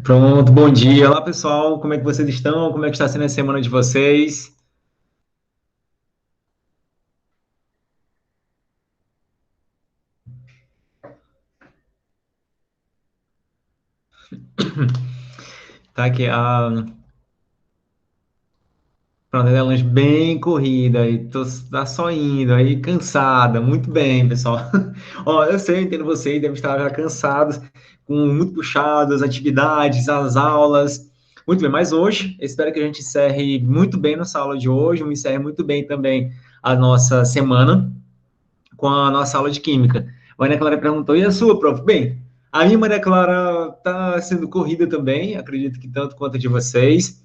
Pronto, bom dia. Olá, pessoal. Como é que vocês estão? Como é que está sendo a semana de vocês? Tá aqui pronto, é lanche bem corrida e tá só indo aí cansada. Muito bem, pessoal. Ó, eu sei, eu entendo vocês, devem estar já cansados, com muito puxadas, as atividades, as aulas. Muito bem, mas hoje, eu espero que a gente encerre muito bem nossa aula de hoje, encerre muito bem também a nossa semana com a nossa aula de química. A Maria Clara perguntou, e a sua, prof? Bem, a minha Maria Clara está sendo corrida também, acredito que tanto quanto a de vocês,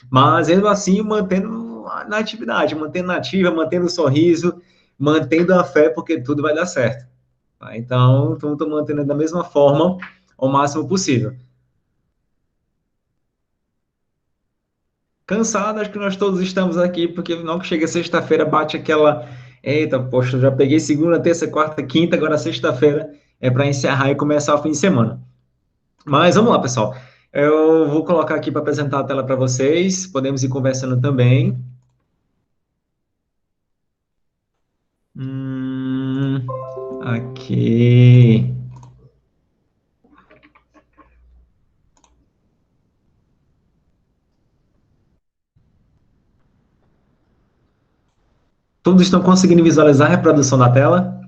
mas mesmo assim mantendo na atividade, mantendo ativa, mantendo o sorriso, mantendo a fé, porque tudo vai dar certo. Tá? Então, estou mantendo da mesma forma ao máximo possível. Cansado, acho que nós todos estamos aqui, porque não que chega sexta-feira, bate aquela. Eita, poxa, já peguei segunda, terça, quarta, quinta, agora sexta-feira é para encerrar e começar o fim de semana. Mas vamos lá, pessoal. Eu vou colocar aqui para apresentar a tela para vocês, podemos ir conversando também. Aqui. Todos estão conseguindo visualizar a reprodução da tela?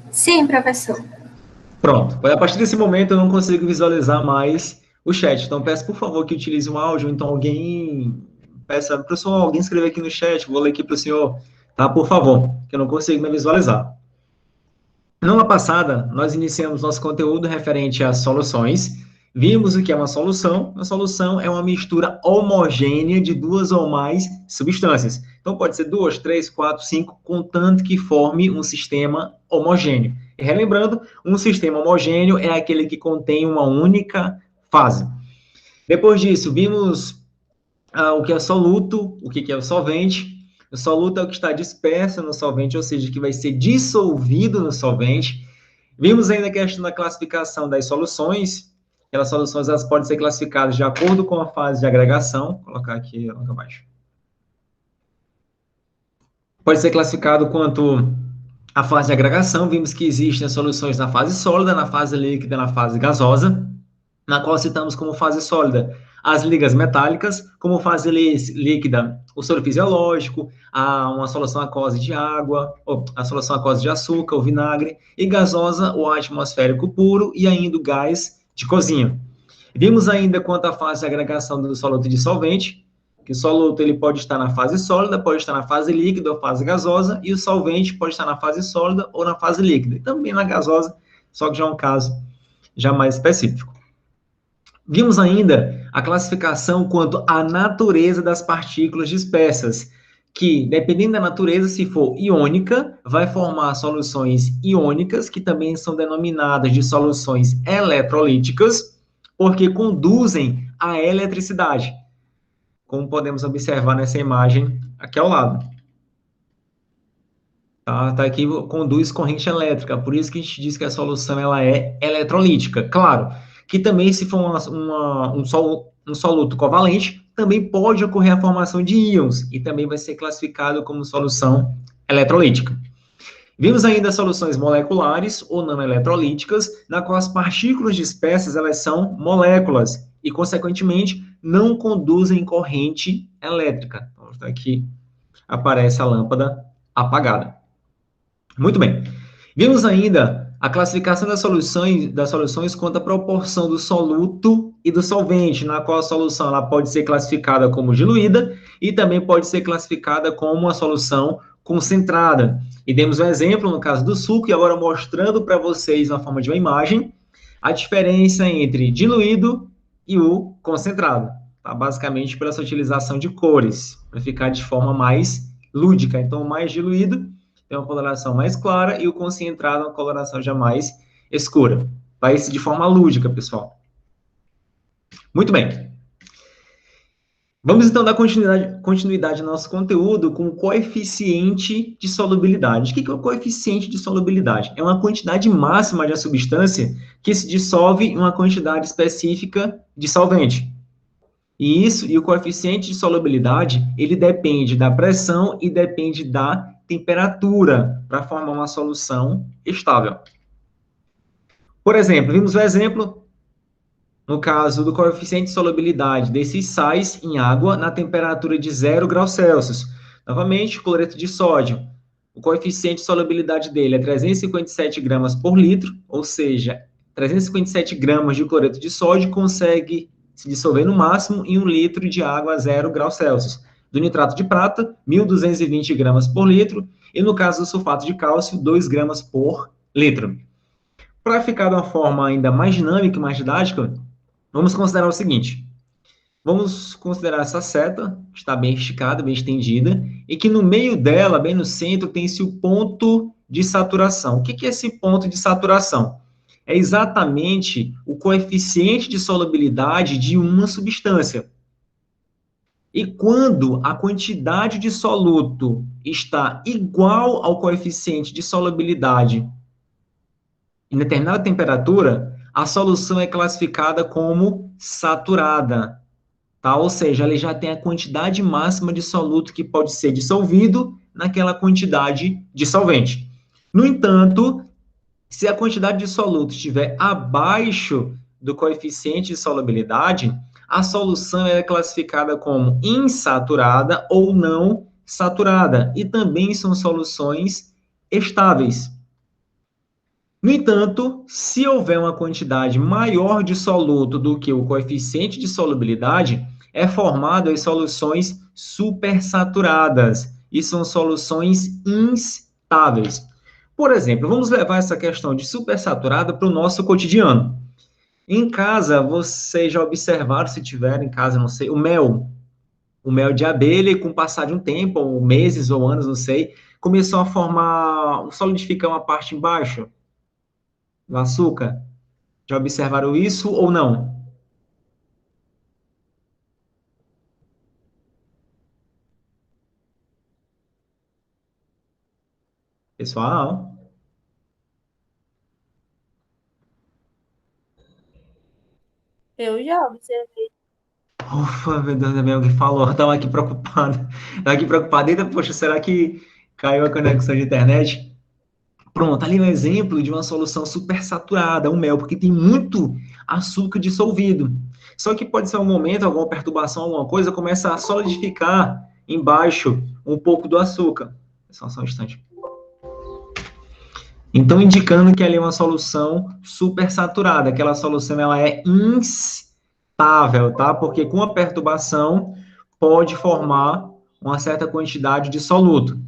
Sim, professor. Pronto. A partir desse momento eu não consigo visualizar mais o chat. Então peço, por favor, que utilize um áudio. Então alguém peça, professor, alguém escreva aqui no chat. Vou ler aqui para o senhor, tá? Por favor, que eu não consigo me visualizar. Na aula passada, nós iniciamos nosso conteúdo referente às soluções. Vimos o que é uma solução. Uma solução é uma mistura homogênea de duas ou mais substâncias. Então, pode ser duas, três, quatro, cinco, contanto que forme um sistema homogêneo. E relembrando, um sistema homogêneo é aquele que contém uma única fase. Depois disso, vimos o que é soluto, o que é o solvente. O soluto é o que está disperso no solvente, ou seja, que vai ser dissolvido no solvente. Vimos ainda a questão da classificação das soluções. Aquelas soluções elas podem ser classificadas de acordo com a fase de agregação. Vou colocar aqui logo abaixo. Pode ser classificado quanto a fase de agregação. Vimos que existem soluções na fase sólida, na fase líquida, na fase gasosa, na qual citamos como fase sólida as ligas metálicas, como fase líquida o soro fisiológico, uma solução aquosa de água, ou a solução aquosa de açúcar, o vinagre, e gasosa o atmosférico puro e ainda o gás de cozinha. Vimos ainda quanto à fase de agregação do soluto de solvente, que o soluto ele pode estar na fase sólida, pode estar na fase líquida ou fase gasosa, e o solvente pode estar na fase sólida ou na fase líquida, e também na gasosa, só que já é um caso já mais específico. Vimos ainda a classificação quanto à natureza das partículas dispersas, que, dependendo da natureza, se for iônica, vai formar soluções iônicas, que também são denominadas de soluções eletrolíticas, porque conduzem à eletricidade, como podemos observar nessa imagem aqui ao lado. Tá aqui, conduz corrente elétrica, por isso que a gente diz que a solução ela é eletrolítica. Claro, que também se for um soluto covalente, também pode ocorrer a formação de íons, e também vai ser classificado como solução eletrolítica. Vimos ainda soluções moleculares ou não eletrolíticas, na qual as partículas dispersas elas são moléculas, e, consequentemente, não conduzem corrente elétrica. Então, aqui aparece a lâmpada apagada. Muito bem. Vimos ainda a classificação das soluções quanto à proporção do soluto e do solvente, na qual a solução ela pode ser classificada como diluída e também pode ser classificada como uma solução concentrada. E demos um exemplo no caso do suco, e agora mostrando para vocês, na forma de uma imagem, a diferença entre diluído e o concentrado. Tá? Basicamente, pela essa utilização de cores, para ficar de forma mais lúdica. Então, o mais diluído tem uma coloração mais clara e o concentrado uma coloração já mais escura. Vai de forma lúdica, pessoal. Muito bem. Vamos então dar continuidade ao nosso conteúdo com o coeficiente de solubilidade. O que é o coeficiente de solubilidade? É uma quantidade máxima de uma substância que se dissolve em uma quantidade específica de solvente. E o coeficiente de solubilidade, ele depende da pressão e depende da temperatura para formar uma solução estável. Por exemplo, vimos o exemplo no caso do coeficiente de solubilidade desses sais em água na temperatura de 0 graus Celsius. Novamente, cloreto de sódio. O coeficiente de solubilidade dele é 357 gramas por litro, ou seja, 357 gramas de cloreto de sódio consegue se dissolver no máximo em 1 litro de água a 0 graus Celsius. Do nitrato de prata, 1.220 gramas por litro, e no caso do sulfato de cálcio, 2 gramas por litro. Para ficar de uma forma ainda mais dinâmica e mais didática, vamos considerar o seguinte: vamos considerar essa seta, que está bem esticada, bem estendida, e que no meio dela, bem no centro, tem-se o ponto de saturação. O que é esse ponto de saturação? É exatamente o coeficiente de solubilidade de uma substância. E quando a quantidade de soluto está igual ao coeficiente de solubilidade em determinada temperatura, a solução é classificada como saturada, tá? Ou seja, ela já tem a quantidade máxima de soluto que pode ser dissolvido naquela quantidade de solvente. No entanto, se a quantidade de soluto estiver abaixo do coeficiente de solubilidade, a solução é classificada como insaturada ou não saturada, e também são soluções estáveis. No entanto, se houver uma quantidade maior de soluto do que o coeficiente de solubilidade, é formado as soluções supersaturadas, e são soluções instáveis. Por exemplo, vamos levar essa questão de supersaturada para o nosso cotidiano. Em casa, vocês já observaram, se tiver em casa, não sei, o mel de abelha, e com o passar de um tempo, ou meses ou anos, não sei, começou a formar, solidificar uma parte embaixo do açúcar. Já observaram isso ou não? Pessoal? Eu já observei. Ufa, meu Deus, também alguém falou. Estava aqui preocupado. Estava aqui preocupado. Eita, poxa, será que caiu a conexão de internet? Pronto, ali é um exemplo de uma solução supersaturada, o mel, porque tem muito açúcar dissolvido. Só que pode ser um momento, alguma perturbação, alguma coisa, começa a solidificar embaixo um pouco do açúcar. Só um instante. Então, indicando que ali é uma solução supersaturada. Aquela solução ela é instável, tá? Porque com a perturbação pode formar uma certa quantidade de soluto.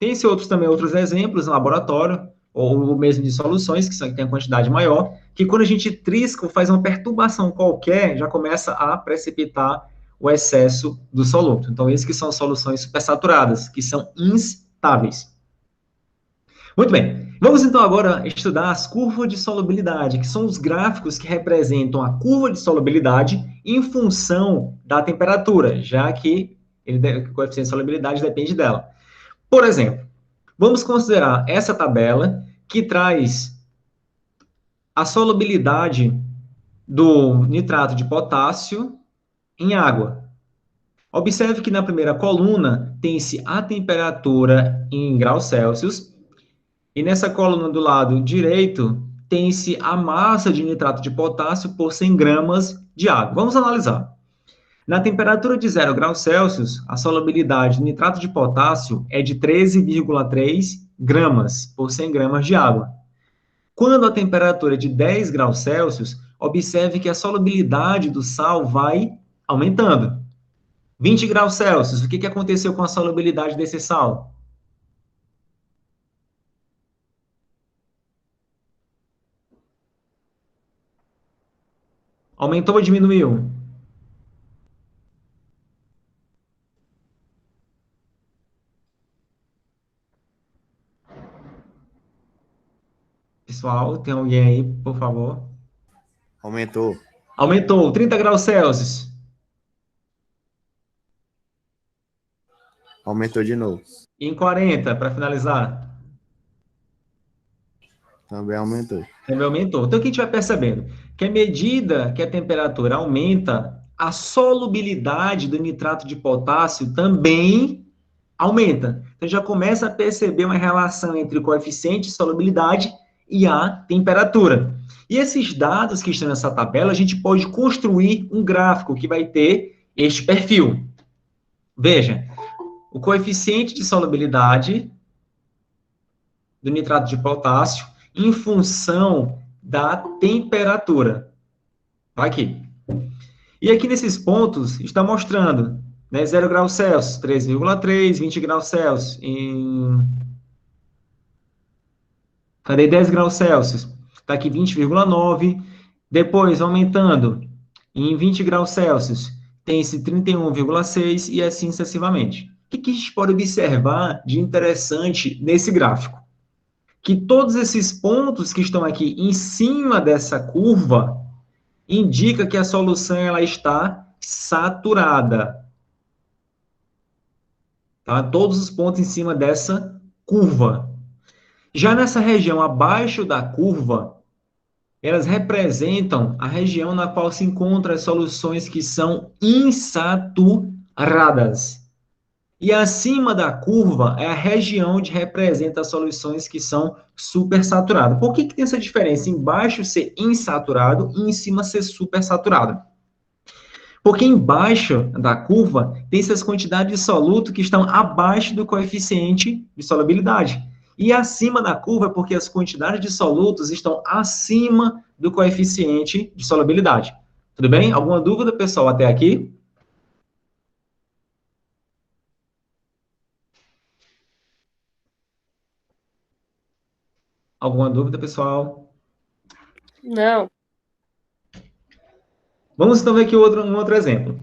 Tem outros exemplos no laboratório, ou mesmo de soluções, que tem a quantidade maior, que quando a gente trisca ou faz uma perturbação qualquer, já começa a precipitar o excesso do soluto. Então, esses que são soluções supersaturadas, que são instáveis. Muito bem. Vamos então agora estudar as curvas de solubilidade, que são os gráficos que representam a curva de solubilidade em função da temperatura, já que o coeficiente de solubilidade depende dela. Por exemplo, vamos considerar essa tabela que traz a solubilidade do nitrato de potássio em água. Observe que na primeira coluna tem-se a temperatura em graus Celsius, e nessa coluna do lado direito tem-se a massa de nitrato de potássio por 100 gramas de água. Vamos analisar. Na temperatura de 0 graus Celsius, a solubilidade de nitrato de potássio é de 13,3 gramas por 100 gramas de água. Quando a temperatura é de 10 graus Celsius, observe que a solubilidade do sal vai aumentando. 20 graus Celsius, o que aconteceu com a solubilidade desse sal? Aumentou ou diminuiu? Pessoal, tem alguém aí, por favor? Aumentou. Aumentou, 30 graus Celsius. Aumentou de novo. E em 40, para finalizar? Também aumentou. Também aumentou. Então, o que a gente vai percebendo? Que à medida que a temperatura aumenta, a solubilidade do nitrato de potássio também aumenta. Então, já começa a perceber uma relação entre o coeficiente de solubilidade e a temperatura. E esses dados que estão nessa tabela, a gente pode construir um gráfico que vai ter este perfil. Veja, o coeficiente de solubilidade do nitrato de potássio em função da temperatura. Tá aqui. E aqui nesses pontos está mostrando, né, 0 graus Celsius, 3,3, 20 graus Celsius, cadê 10 graus Celsius? Está aqui 20,9. Depois, aumentando, em 20 graus Celsius, tem esse 31,6 e assim sucessivamente. O que a gente pode observar de interessante nesse gráfico? Que todos esses pontos que estão aqui em cima dessa curva indica que a solução ela está saturada. Tá? Todos os pontos em cima dessa curva. Já nessa região abaixo da curva, elas representam a região na qual se encontram as soluções que são insaturadas. E acima da curva é a região onde representa as soluções que são supersaturadas. Por que tem essa diferença? Embaixo ser insaturado e em cima ser supersaturado. Porque embaixo da curva tem essas quantidades de soluto que estão abaixo do coeficiente de solubilidade. E acima da curva é porque as quantidades de solutos estão acima do coeficiente de solubilidade. Tudo bem? Alguma dúvida, pessoal, até aqui? Alguma dúvida, pessoal? Não. Vamos então ver aqui um outro exemplo.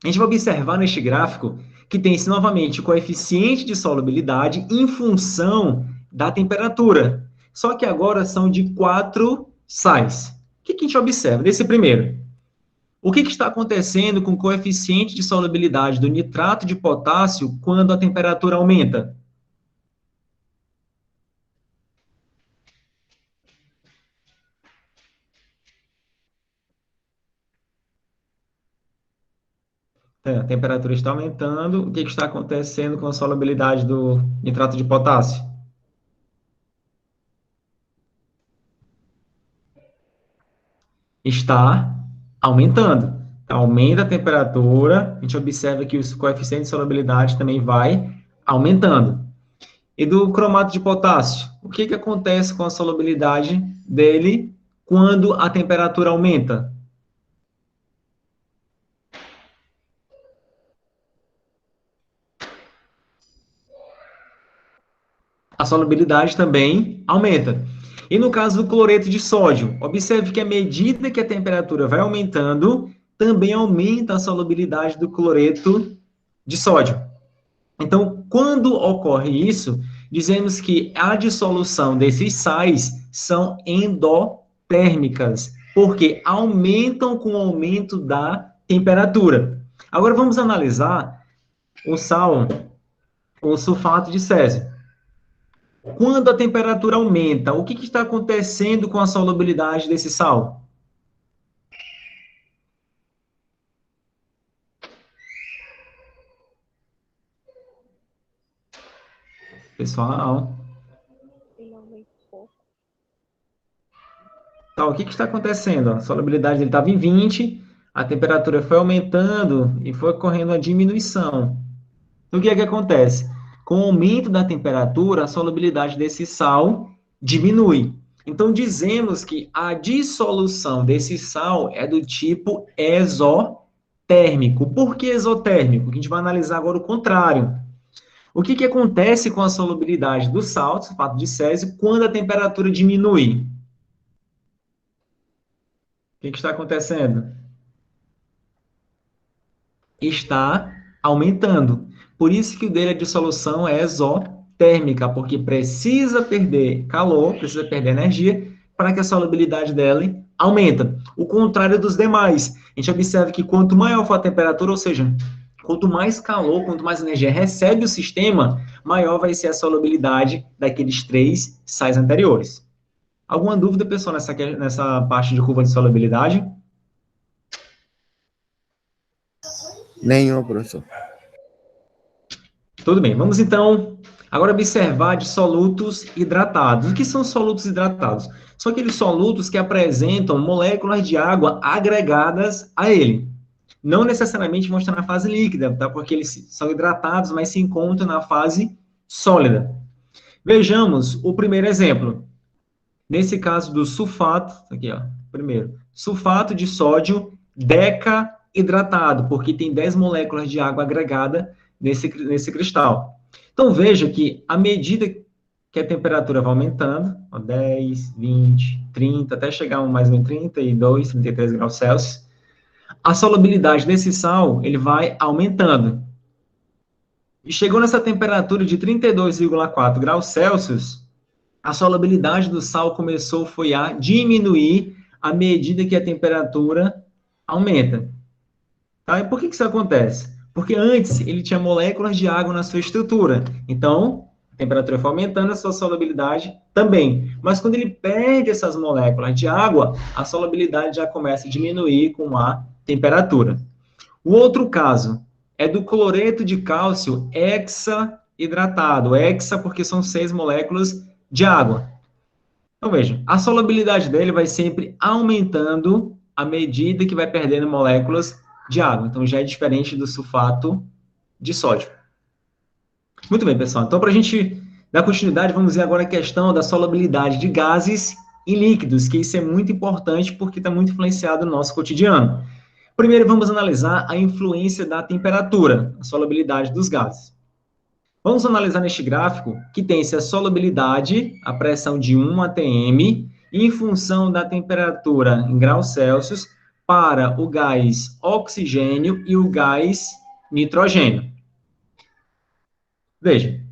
A gente vai observar neste gráfico que tem-se novamente o coeficiente de solubilidade em função da temperatura. Só que agora são de 4 sais. O que a gente observa? Nesse primeiro, o que está acontecendo com o coeficiente de solubilidade do nitrato de potássio quando a temperatura aumenta? A temperatura está aumentando, o que está acontecendo com a solubilidade do nitrato de potássio? Está aumentando. Então, aumenta a temperatura, a gente observa que o coeficiente de solubilidade também vai aumentando. E do cromato de potássio, o que acontece com a solubilidade dele quando a temperatura aumenta? A solubilidade também aumenta. E no caso do cloreto de sódio, observe que à medida que a temperatura vai aumentando, também aumenta a solubilidade do cloreto de sódio. Então, quando ocorre isso, dizemos que a dissolução desses sais são endotérmicas, porque aumentam com o aumento da temperatura. Agora vamos analisar o sal, o sulfato de césio. Quando a temperatura aumenta, o que está acontecendo com a solubilidade desse sal? Pessoal. Tá, o que está acontecendo? A solubilidade dele estava em 20, a temperatura foi aumentando e foi ocorrendo uma diminuição. Então, o que é que acontece? Com o aumento da temperatura, a solubilidade desse sal diminui. Então, dizemos que a dissolução desse sal é do tipo exotérmico. Por que exotérmico? A gente vai analisar agora o contrário. O que acontece com a solubilidade do sal, sulfato de césio, quando a temperatura diminui? O que está acontecendo? Está aumentando. Por isso que o dele, a dissolução é exotérmica, porque precisa perder calor, precisa perder energia, para que a solubilidade dela aumenta. O contrário dos demais. A gente observa que quanto maior for a temperatura, ou seja, Quanto mais calor, quanto mais energia recebe o sistema, maior vai ser a solubilidade daqueles 3 sais anteriores. Alguma dúvida, pessoal, nessa parte de curva de solubilidade? Nenhum, professor. Tudo bem, vamos então agora observar de solutos hidratados. O que são solutos hidratados? São aqueles solutos que apresentam moléculas de água agregadas a ele. Não necessariamente vão estar na fase líquida, tá? Porque eles são hidratados, mas se encontram na fase sólida. Vejamos o primeiro exemplo. Nesse caso do sulfato, aqui ó, primeiro, sulfato de sódio deca-hidratado, porque tem 10 moléculas de água agregada nesse cristal. Então, veja que à medida que a temperatura vai aumentando, ó, 10, 20, 30, até chegar mais ou menos 32, 33 graus Celsius, a solubilidade desse sal, ele vai aumentando. E chegou nessa temperatura de 32,4 graus Celsius, a solubilidade do sal começou a diminuir à medida que a temperatura aumenta. Tá? E por que isso acontece? Porque antes ele tinha moléculas de água na sua estrutura. Então, a temperatura foi aumentando, a sua solubilidade também. Mas quando ele perde essas moléculas de água, a solubilidade já começa a diminuir com a temperatura. O outro caso é do cloreto de cálcio hexaidratado. Hexa porque são 6 moléculas de água. Então, veja, a solubilidade dele vai sempre aumentando à medida que vai perdendo moléculas de água. Então, já é diferente do sulfato de sódio. Muito bem, pessoal. Então, para a gente dar continuidade, vamos ver agora a questão da solubilidade de gases e líquidos, que isso é muito importante porque está muito influenciado no nosso cotidiano. Primeiro, vamos analisar a influência da temperatura, a solubilidade dos gases. Vamos analisar neste gráfico que tem-se a solubilidade, a pressão de 1 atm, em função da temperatura em graus Celsius, para o gás oxigênio e o gás nitrogênio. Veja.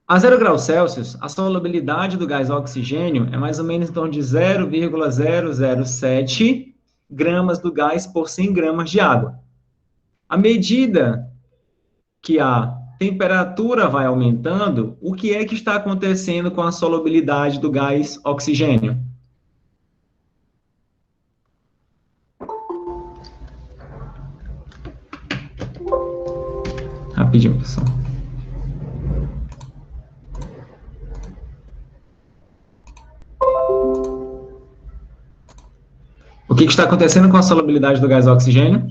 A 0 graus Celsius, a solubilidade do gás oxigênio é mais ou menos em torno de 0,007 gramas do gás por 100 gramas de água. À medida que a temperatura vai aumentando, o que é que está acontecendo com a solubilidade do gás oxigênio? Rapidinho, pessoal. O que está acontecendo com a solubilidade do gás oxigênio?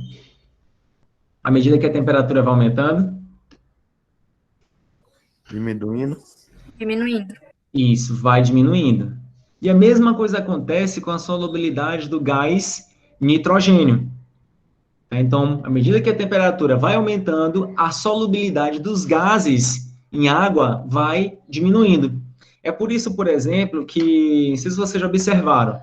À medida que a temperatura vai aumentando? Diminuindo. Diminuindo. Isso, vai diminuindo. E a mesma coisa acontece com a solubilidade do gás nitrogênio. Então, à medida que a temperatura vai aumentando, a solubilidade dos gases em água vai diminuindo. É por isso, por exemplo, que, não sei se vocês já observaram,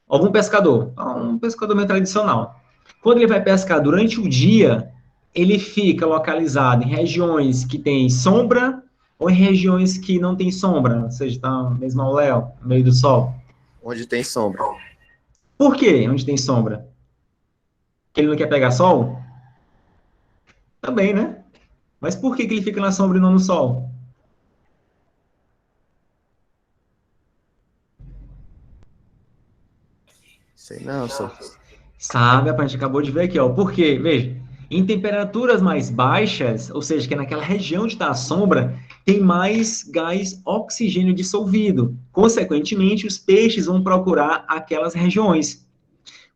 algum pescador, um pescador meio tradicional, quando ele vai pescar durante o dia, ele fica localizado em regiões que tem sombra ou em regiões que não tem sombra, ou seja, está mesmo ao léu, no meio do sol. Onde tem sombra. Por quê? Onde tem sombra? Que ele não quer pegar sol? Também, né? Mas por que ele fica na sombra e não no sol? Sei não, só. Sabe, a gente acabou de ver aqui, ó. Por quê? Veja, em temperaturas mais baixas, ou seja, que é naquela região onde está a sombra, tem mais gás oxigênio dissolvido. Consequentemente, os peixes vão procurar aquelas regiões.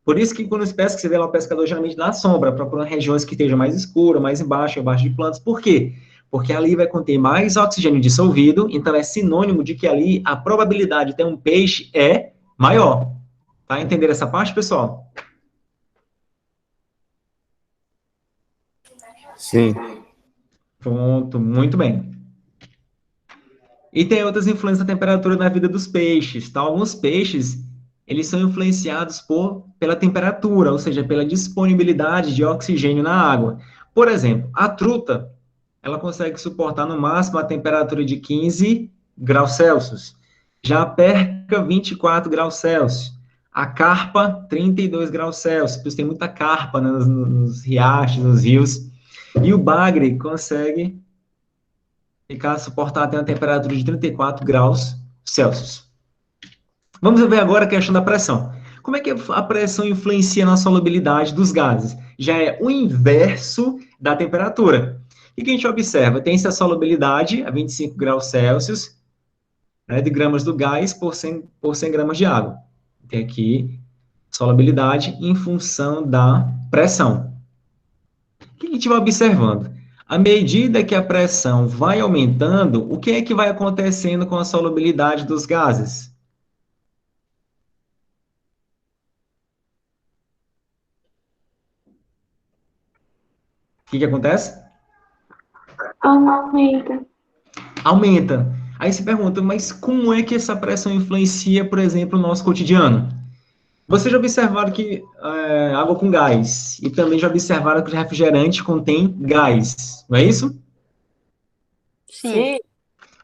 Por isso que quando os pesca, você vê lá o pescador geralmente na sombra, procurando regiões que estejam mais escuras, mais embaixo de plantas. Por quê? Porque ali vai conter mais oxigênio dissolvido, então é sinônimo de que ali a probabilidade de ter um peixe é maior. Tá? Entender essa parte, pessoal? Sim. Pronto, muito bem. E tem outras influências da temperatura na vida dos peixes, tá? Alguns peixes, eles são influenciados pela temperatura, ou seja, pela disponibilidade de oxigênio na água. Por exemplo, a truta, ela consegue suportar no máximo a temperatura de 15 graus Celsius. Já a perca, 24 graus Celsius. A carpa, 32 graus Celsius, por isso tem muita carpa, né, nos riachos, nos rios. E o bagre consegue suportar até uma temperatura de 34 graus Celsius. Vamos ver agora a questão da pressão. Como é que a pressão influencia na solubilidade dos gases? Já é o inverso da temperatura. O que a gente observa? Tem-se a solubilidade a 25 graus Celsius, né, de gramas do gás por 100 gramas de água. Tem aqui solubilidade em função da pressão. O que a gente vai observando? À medida que a pressão vai aumentando, o que é que vai acontecendo com a solubilidade dos gases? O que acontece? Aumenta. Aumenta. Aí se pergunta, mas como é que essa pressão influencia, por exemplo, o nosso cotidiano? Vocês já observaram que água com gás, e também já observaram que o refrigerante contém gás, não é isso? Sim.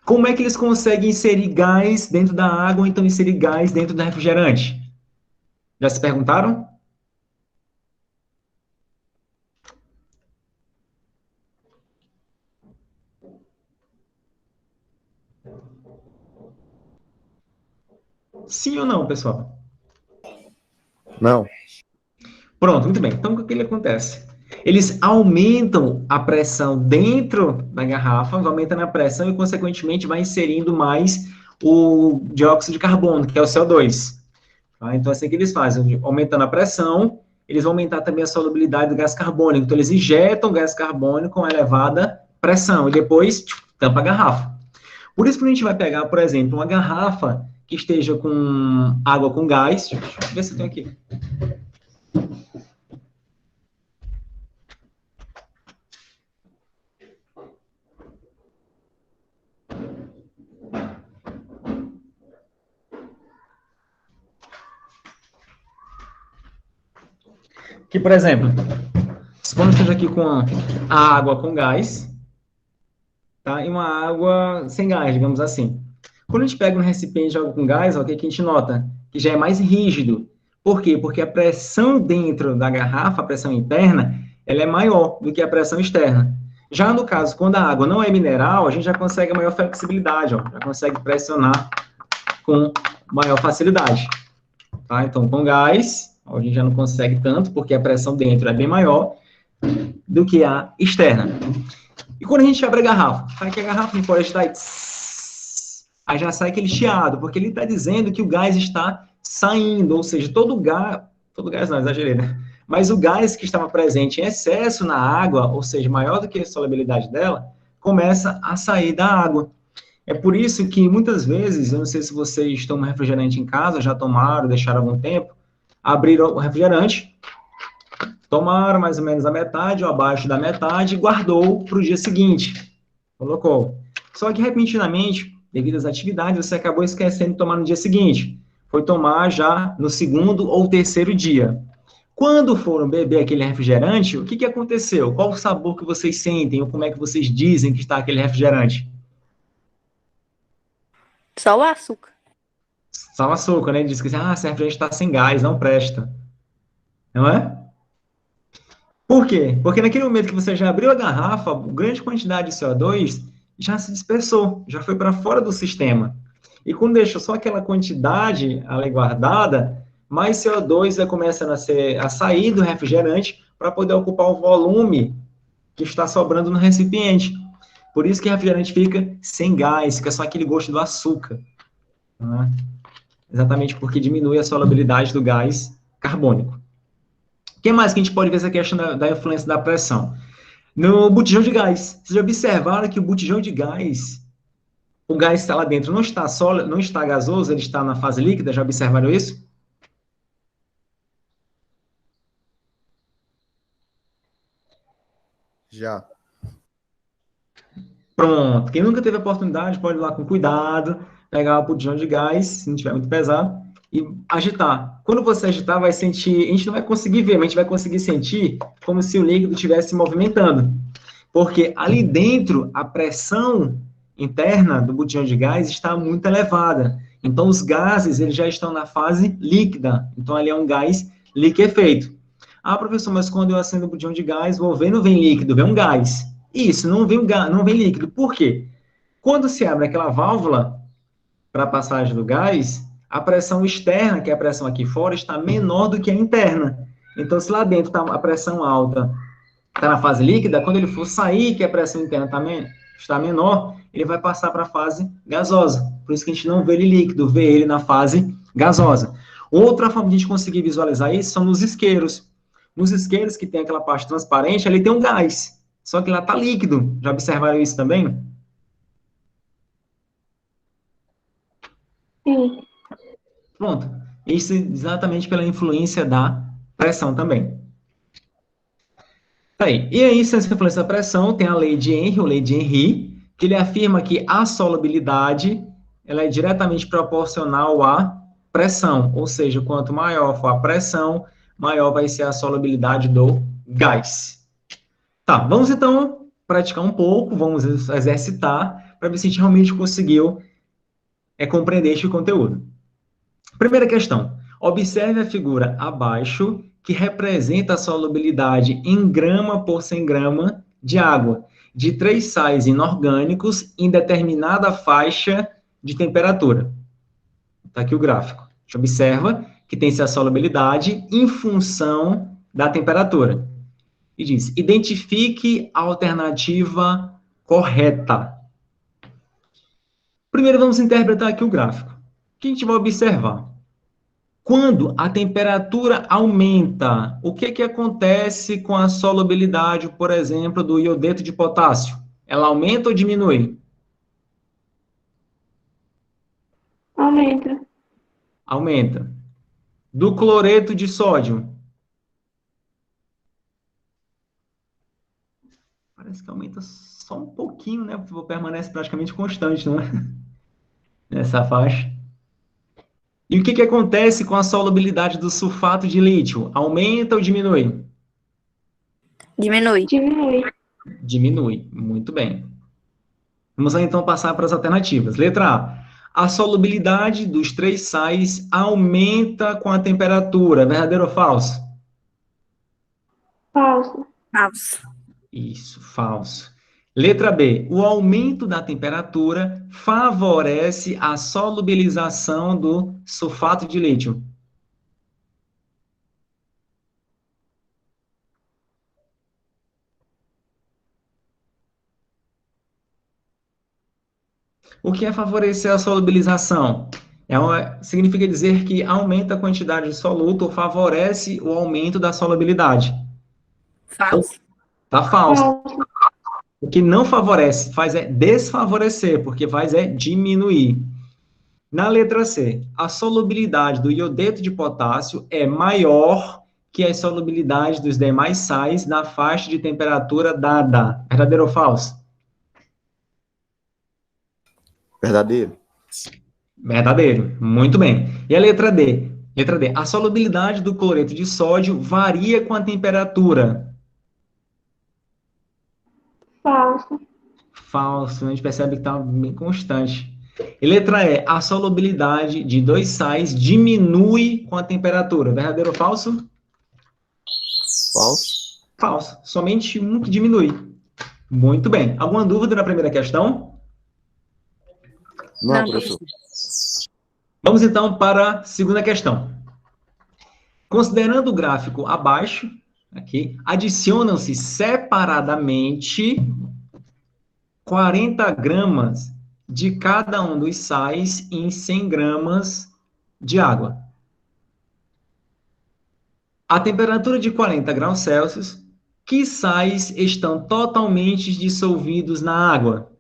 Como é que eles conseguem inserir gás dentro da água, ou então inserir gás dentro do refrigerante? Já se perguntaram? Sim ou não, pessoal? Não. Pronto, muito bem. Então, o que acontece? Eles aumentam a pressão dentro da garrafa, aumentando a pressão e, consequentemente, vai inserindo mais o dióxido de carbono, que é o CO2. Tá? Então, assim que eles fazem, aumentando a pressão, eles vão aumentar também a solubilidade do gás carbônico. Então, eles injetam gás carbônico com elevada pressão e depois tampa a garrafa. Por isso que a gente vai pegar, por exemplo, uma garrafa que esteja com água com gás. Deixa eu ver se eu tenho aqui. Que, por exemplo, suponhamos que esteja aqui com a água com gás, tá? E uma água sem gás, digamos assim. Quando a gente pega um recipiente de água com gás, ó, o que a gente nota? Que já é mais rígido. Por quê? Porque a pressão dentro da garrafa, a pressão interna, ela é maior do que a pressão externa. Já no caso, quando a água não é mineral, a gente já consegue maior flexibilidade, ó, já consegue pressionar com maior facilidade. Tá? Então, com gás, ó, a gente já não consegue tanto, porque a pressão dentro é bem maior do que a externa. E quando a gente abre a garrafa, sai que a garrafa não pode estar aí já sai aquele chiado, porque ele está dizendo que o gás está saindo, ou seja, todo gás não, exagerei, né? Mas o gás que estava presente em excesso na água, ou seja, maior do que a solubilidade dela, começa a sair da água. É por isso que, muitas vezes, eu não sei se vocês tomam refrigerante em casa, já tomaram, deixaram algum tempo, abriram o refrigerante, tomaram mais ou menos a metade ou abaixo da metade e guardou para o dia seguinte. Colocou. Só que, repentinamente, devido às atividades, você acabou esquecendo de tomar no dia seguinte. Foi tomar já no segundo ou terceiro dia. Quando foram beber aquele refrigerante, o que aconteceu? Qual o sabor que vocês sentem ou como é que vocês dizem que está aquele refrigerante? Só o açúcar. Só o açúcar, né? Diz que esse refrigerante está sem gás, não presta. Não é? Por quê? Porque naquele momento que você já abriu a garrafa, grande quantidade de CO2 já se dispersou, já foi para fora do sistema. E quando deixa só aquela quantidade ali guardada, mais CO2 vai começando a sair do refrigerante para poder ocupar o volume que está sobrando no recipiente. Por isso que o refrigerante fica sem gás, fica só aquele gosto do açúcar. Né? Exatamente porque diminui a solubilidade do gás carbônico. O que mais que a gente pode ver essa questão da influência da pressão? No botijão de gás. Vocês já observaram que o botijão de gás, o gás está lá dentro, não está sólido, não está gasoso, ele está na fase líquida, já observaram isso? Já. Pronto. Quem nunca teve a oportunidade pode ir lá com cuidado, pegar o botijão de gás, se não estiver muito pesado, e agitar. Quando você agitar, vai sentir, a gente não vai conseguir ver, mas a gente vai conseguir sentir como se o líquido estivesse se movimentando. Porque ali dentro, a pressão interna do botijão de gás está muito elevada. Então, os gases, eles já estão na fase líquida. Então, ali é um gás liquefeito. Ah, professor, mas quando eu acendo o botão de gás, vou ver, não vem líquido, vem um gás. Isso, não vem, não vem líquido. Por quê? Quando se abre aquela válvula para a passagem do gás, a pressão externa, que é a pressão aqui fora, está menor do que a interna. Então, se lá dentro está a pressão alta, está na fase líquida, quando ele for sair, que a pressão interna está menor, ele vai passar para a fase gasosa. Por isso que a gente não vê ele líquido, vê ele na fase gasosa. Outra forma de a gente conseguir visualizar isso são nos isqueiros. Nos isqueiros que tem aquela parte transparente, ali tem um gás. Só que lá está líquido. Já observaram isso também? Sim. Pronto. Isso exatamente pela influência da pressão também. Aí. E aí, se essa influência da pressão, tem a lei de Henry, ou lei de Henry, que ele afirma que a solubilidade ela é diretamente proporcional à pressão, ou seja, quanto maior for a pressão, maior vai ser a solubilidade do gás. Tá, vamos então praticar um pouco, vamos exercitar, para ver se a gente realmente conseguiu compreender este conteúdo. Primeira questão. Observe a figura abaixo, que representa a solubilidade em grama por 100 grama de água, de 3 sais inorgânicos em determinada faixa de temperatura. Está aqui o gráfico. A gente observa que tem-se a solubilidade em função da temperatura. E diz, identifique a alternativa correta. Primeiro, vamos interpretar aqui o gráfico. O que a gente vai observar? Quando a temperatura aumenta, o que acontece com a solubilidade, por exemplo, do iodeto de potássio? Ela aumenta ou diminui? Aumenta. Aumenta. Do cloreto de sódio? Parece que aumenta só um pouquinho, né? Permanece praticamente constante, não é? Nessa faixa. E o que acontece com a solubilidade do sulfato de lítio? Aumenta ou diminui? Diminui. Diminui. Diminui. Muito bem. Vamos lá, então, passar para as alternativas. Letra A. A solubilidade dos 3 sais aumenta com a temperatura. Verdadeiro ou falso? Falso. Falso. Isso, falso. Letra B. O aumento da temperatura favorece a solubilização do sulfato de lítio. O que é favorecer a solubilização? Significa dizer que aumenta a quantidade de soluto ou favorece o aumento da solubilidade. Falso. Tá falso. O que não favorece, faz é desfavorecer, porque faz é diminuir. Na letra C, a solubilidade do iodeto de potássio é maior que a solubilidade dos demais sais na faixa de temperatura dada. Verdadeiro ou falso? Verdadeiro. Verdadeiro. Muito bem. E a letra D? Letra D. A solubilidade do cloreto de sódio varia com a temperatura. Falso. Falso. A gente percebe que está bem constante. E letra E. A solubilidade de 2 sais diminui com a temperatura. Verdadeiro ou falso? Falso. Falso. Somente um que diminui. Muito bem. Alguma dúvida na primeira questão? Não, professor. Vamos então para a segunda questão. Considerando o gráfico abaixo, aqui, adicionam-se separadamente 40 gramas de cada um dos sais em 100 gramas de água. A temperatura de 40 graus Celsius, que sais estão totalmente dissolvidos na água?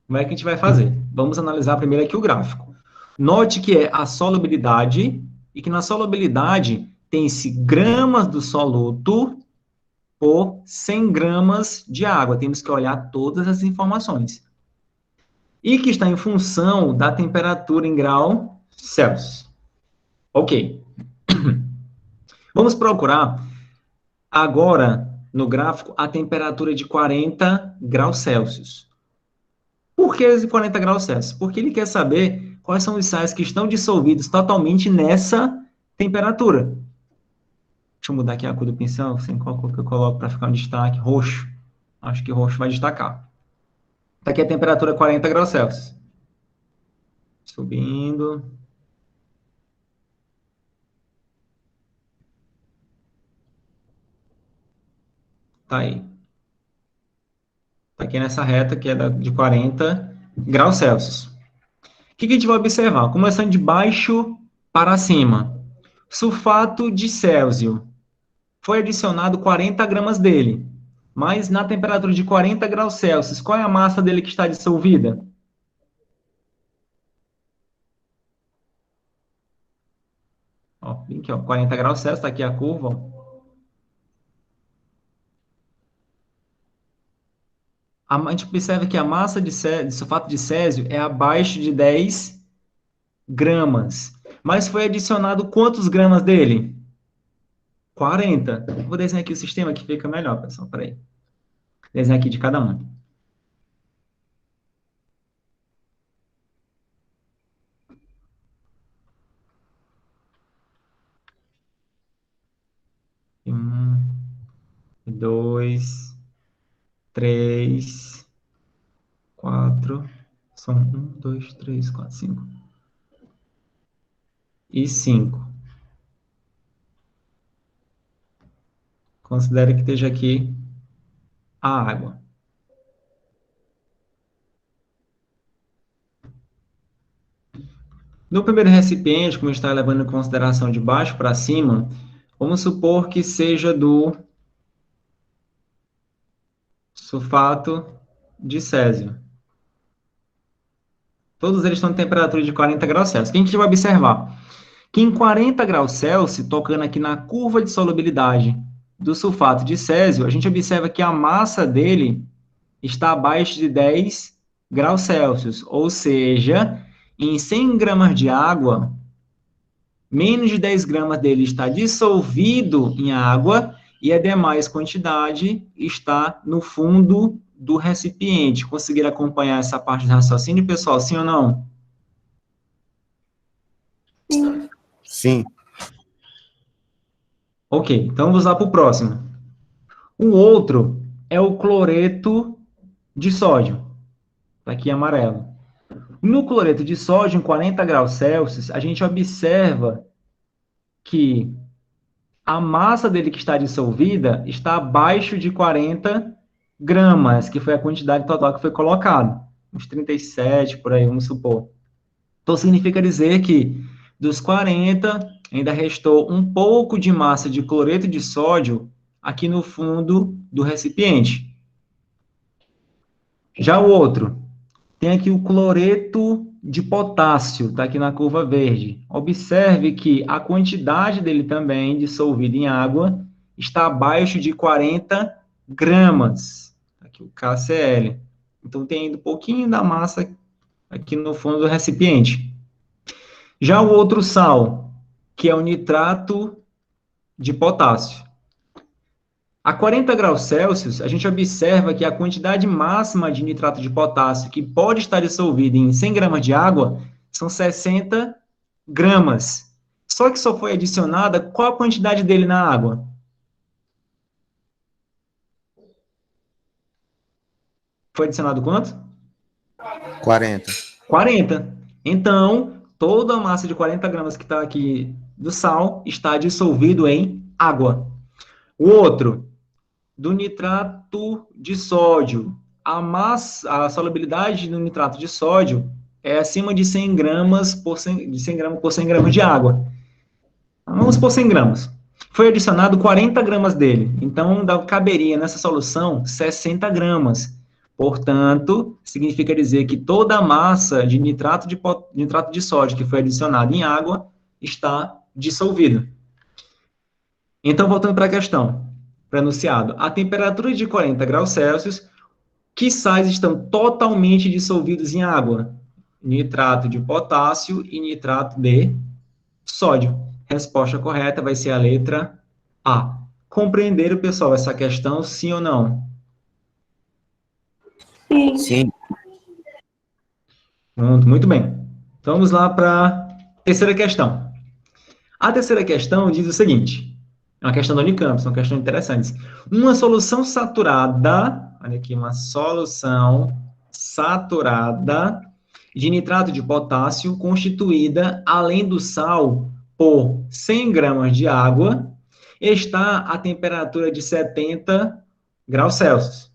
Como é que a gente vai fazer? Vamos analisar primeiro aqui o gráfico. Note que é a solubilidade, e que na solubilidade tem-se gramas do soluto por 100 gramas de água. Temos que olhar todas as informações. E que está em função da temperatura em grau Celsius. Ok. Vamos procurar agora no gráfico a temperatura de 40 graus Celsius. Por que de 40 graus Celsius? Porque ele quer saber quais são os sais que estão dissolvidos totalmente nessa temperatura. Deixa eu mudar aqui a cor do pincel, sem qual cor que eu coloco para ficar um destaque. Roxo. Acho que roxo vai destacar. Tá aqui a temperatura 40 graus Celsius. Subindo. Tá aí. Tá aqui nessa reta que é de 40 graus Celsius. O que a gente vai observar? Começando de baixo para cima. Sulfato de césio. Foi adicionado 40 gramas dele. Mas na temperatura de 40 graus Celsius, qual é a massa dele que está dissolvida? Ó, aqui, ó, 40 graus Celsius, está aqui a curva. Ó. A gente observa que a massa de sulfato de césio é abaixo de 10 gramas. Mas foi adicionado quantos gramas dele? 40. Vou desenhar aqui o sistema que fica melhor, pessoal. Peraí. Desenhar aqui de cada um. Dois, três, quatro. São 2, 3, 4, 5. E 5. Considere que esteja aqui a água. No primeiro recipiente, como a gente está levando em consideração de baixo para cima, vamos supor que seja do sulfato de césio. Todos eles estão em temperatura de 40 graus Celsius. O que a gente vai observar? Que em 40 graus Celsius, tocando aqui na curva de solubilidade do sulfato de césio, a gente observa que a massa dele está abaixo de 10 graus Celsius, ou seja, em 100 gramas de água, menos de 10 gramas dele está dissolvido em água e a demais quantidade está no fundo do recipiente. Conseguiram acompanhar essa parte do raciocínio, pessoal? Sim ou não? Sim. Sim. Ok, então vamos lá para o próximo. O outro é o cloreto de sódio. Está aqui em amarelo. No cloreto de sódio, em 40 graus Celsius, a gente observa que a massa dele que está dissolvida está abaixo de 40 gramas, que foi a quantidade total que foi colocada. Uns 37, por aí, vamos supor. Então, significa dizer que dos 40, ainda restou um pouco de massa de cloreto de sódio aqui no fundo do recipiente. Já o outro, tem aqui o cloreto de potássio, está aqui na curva verde. Observe que a quantidade dele também, dissolvida em água, está abaixo de 40 gramas. Aqui o KCl. Então, tem ainda um pouquinho da massa aqui no fundo do recipiente. Já o outro sal, que é o nitrato de potássio. A 40 graus Celsius, a gente observa que a quantidade máxima de nitrato de potássio que pode estar dissolvida em 100 gramas de água são 60 gramas. Só que só foi adicionada qual a quantidade dele na água? Foi adicionado quanto? 40. 40. Então, toda a massa de 40 gramas que está aqui do sal está dissolvido em água. O outro, do nitrato de sódio. A solubilidade do nitrato de sódio é acima de 100 gramas por 100 gramas de água. Vamos por 100 gramas. Foi adicionado 40 gramas dele. Então, caberia nessa solução 60 gramas. Portanto, significa dizer que toda a massa de nitrato de sódio que foi adicionada em água está dissolvida. Então, voltando para a questão. Para enunciado, a temperatura de 40 graus Celsius, que sais estão totalmente dissolvidos em água? Nitrato de potássio e nitrato de sódio. Resposta correta vai ser a letra A. Compreenderam, pessoal, essa questão, sim ou não? Sim. Sim. Muito bem. Então, Então, vamos lá para a terceira questão. A terceira questão diz o seguinte, é uma questão da Unicamp, são questões interessantes. Uma solução saturada, olha aqui, uma solução saturada de nitrato de potássio constituída, além do sal, por 100 gramas de água, está a temperatura de 70 graus Celsius.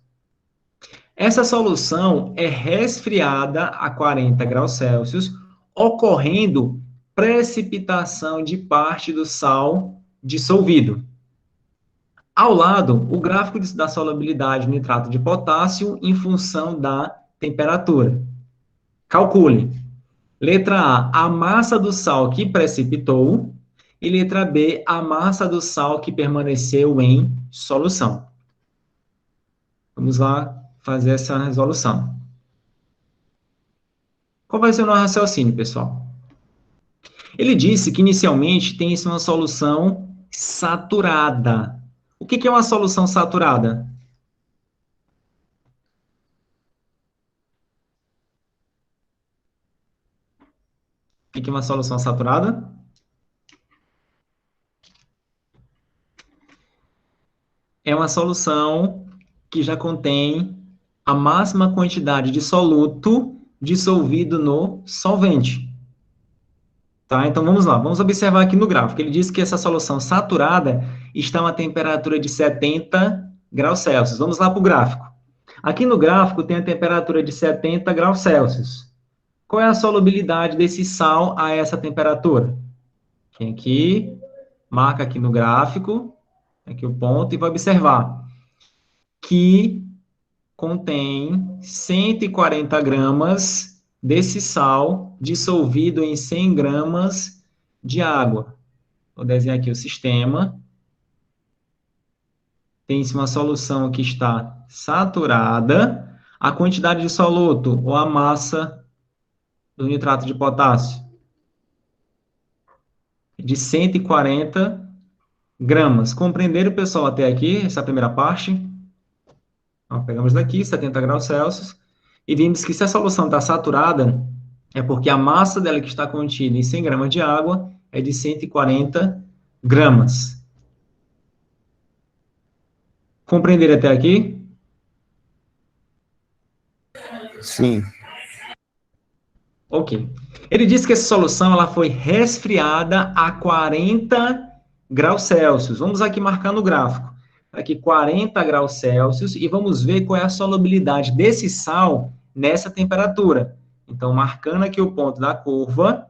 Essa solução é resfriada a 40 graus Celsius, ocorrendo precipitação de parte do sal dissolvido. Ao lado, o gráfico da solubilidade de nitrato de potássio em função da temperatura. Calcule. Letra A, a massa do sal que precipitou, e letra B, a massa do sal que permaneceu em solução. Vamos lá fazer essa resolução. Qual vai ser o nosso raciocínio, pessoal? Ele disse que inicialmente tem uma solução saturada. O que é uma solução saturada? O que é uma solução saturada? É uma solução que já contém a máxima quantidade de soluto dissolvido no solvente. Tá? Então, vamos lá. Vamos observar aqui no gráfico. Ele diz que essa solução saturada está a uma temperatura de 70 graus Celsius. Vamos lá para o gráfico. Aqui no gráfico tem a temperatura de 70 graus Celsius. Qual é a solubilidade desse sal a essa temperatura? Vem aqui, marca aqui no gráfico, aqui o ponto, e vai observar que contém 140 gramas desse sal dissolvido em 100 gramas de água. Vou desenhar aqui o sistema. Tem uma solução que está saturada. A quantidade de soluto, ou a massa do nitrato de potássio, de 140 gramas. Compreenderam, pessoal, até aqui, essa primeira parte? Então, pegamos daqui, 70 graus Celsius, e vimos que se a solução está saturada, é porque a massa dela que está contida em 100 gramas de água é de 140 gramas. Compreenderam até aqui? Sim. Ok. Ele disse que essa solução ela foi resfriada a 40 graus Celsius. Vamos aqui marcar no gráfico. Aqui 40 graus Celsius e vamos ver qual é a solubilidade desse sal nessa temperatura. Então, marcando aqui o ponto da curva,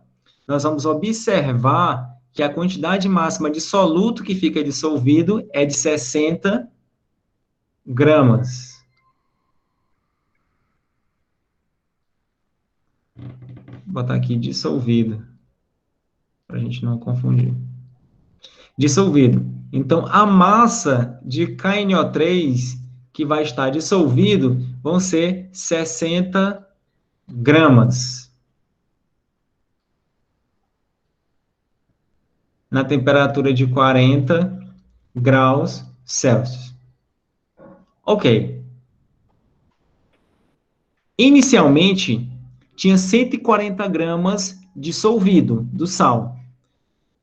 nós vamos observar que a quantidade máxima de soluto que fica dissolvido é de 60 gramas. Vou botar aqui dissolvido, para a gente não confundir. Dissolvido. Então, a massa de KNO3 que vai estar dissolvido vão ser 60 gramas. Na temperatura de 40 graus Celsius. Ok. Inicialmente, tinha 140 gramas dissolvido do sal.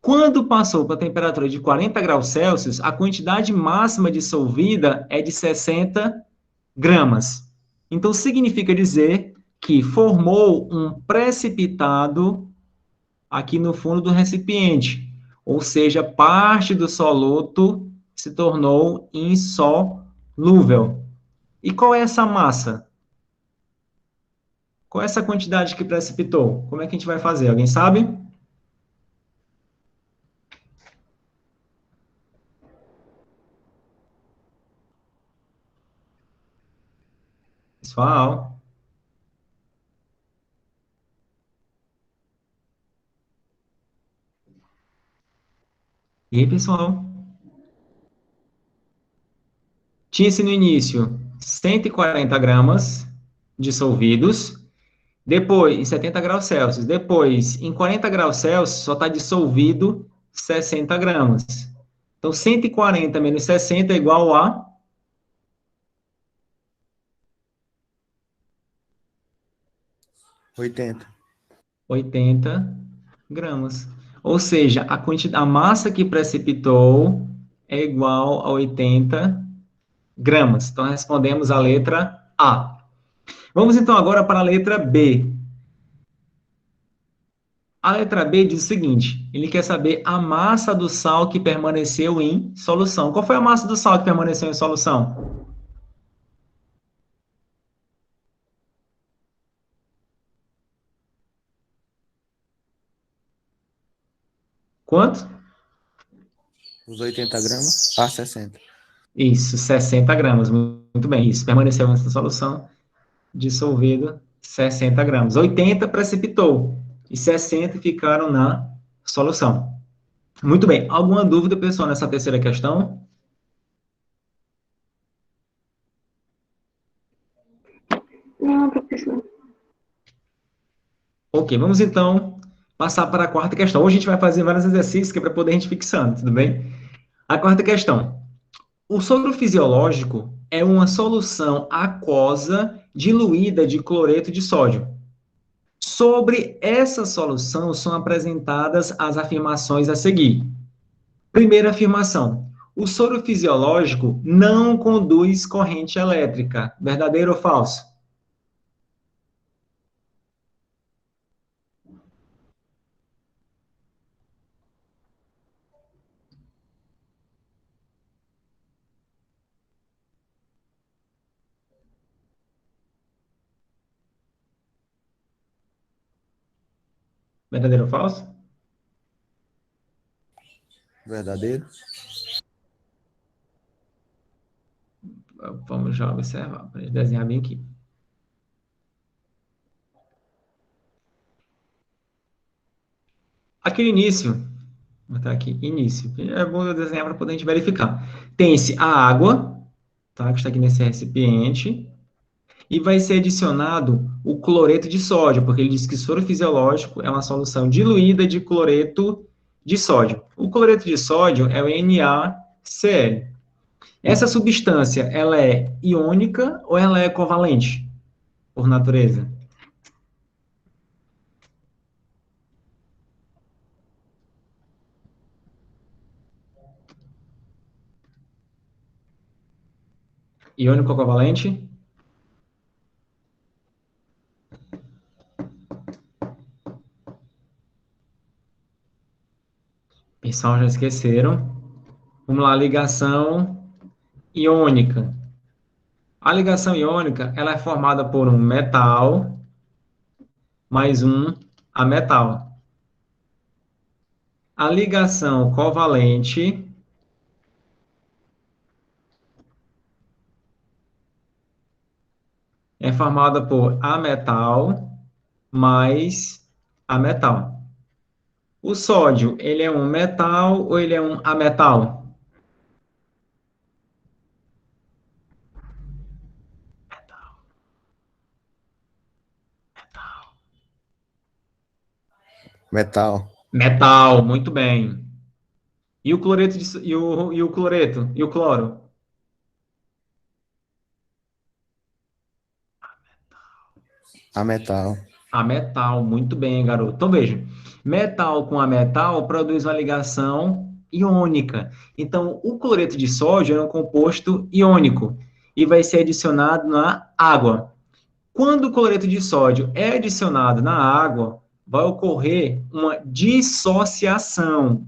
Quando passou para a temperatura de 40 graus Celsius, a quantidade máxima dissolvida é de 60 gramas. Então, significa dizer que formou um precipitado aqui no fundo do recipiente, ou seja, parte do soluto se tornou insolúvel. E qual é essa massa? Qual é essa quantidade que precipitou? Como é que a gente vai fazer? Alguém sabe? Pessoal? E aí, pessoal? Tinha-se no início 140 gramas dissolvidos, depois em 70 graus Celsius, depois em 40 graus Celsius só está dissolvido 60 gramas. Então, 140 menos 60 é igual a 80. 80 gramas. Ou seja, a massa que precipitou é igual a 80 gramas. Então, respondemos a letra A. Vamos, então, agora para a letra B. A letra B diz o seguinte, ele quer saber a massa do sal que permaneceu em solução. Qual foi a massa do sal que permaneceu em solução? Quanto? Os 80 gramas a 60. Isso, 60 gramas. Muito bem, isso. Permaneceu nessa solução, dissolvido 60 gramas. 80 precipitou e 60 ficaram na solução. Muito bem. Alguma dúvida, pessoal, nessa terceira questão? Não, professor. Ok, vamos então passar para a quarta questão. Hoje a gente vai fazer vários exercícios que é para poder a gente fixando, tudo bem? A quarta questão. O soro fisiológico é uma solução aquosa diluída de cloreto de sódio. Sobre essa solução são apresentadas as afirmações a seguir. Primeira afirmação. O soro fisiológico não conduz corrente elétrica. Verdadeiro ou falso? Verdadeiro ou falso? Verdadeiro? Vamos já observar, para desenhar bem aqui. Aqui no início, vou botar aqui, início. É bom eu desenhar para poder a gente verificar. Tem-se a água, tá, que está aqui nesse recipiente, e vai ser adicionado o cloreto de sódio, porque ele diz que soro fisiológico é uma solução diluída de cloreto de sódio. O cloreto de sódio é o NaCl. Essa substância, ela é iônica ou ela é covalente, por natureza? Iônico ou covalente? Pessoal, já esqueceram. Vamos lá, ligação iônica. A ligação iônica, ela é formada por um metal mais um ametal. A ligação covalente é formada por ametal mais ametal. O sódio, ele é um metal ou ele é um ametal? Metal. Metal, muito bem. E o cloreto e o cloreto e o cloro? A metal. Ametal, muito bem, garoto. Então veja, metal com ametal produz uma ligação iônica. Então, o cloreto de sódio é um composto iônico e vai ser adicionado na água. Quando o cloreto de sódio é adicionado na água, vai ocorrer uma dissociação,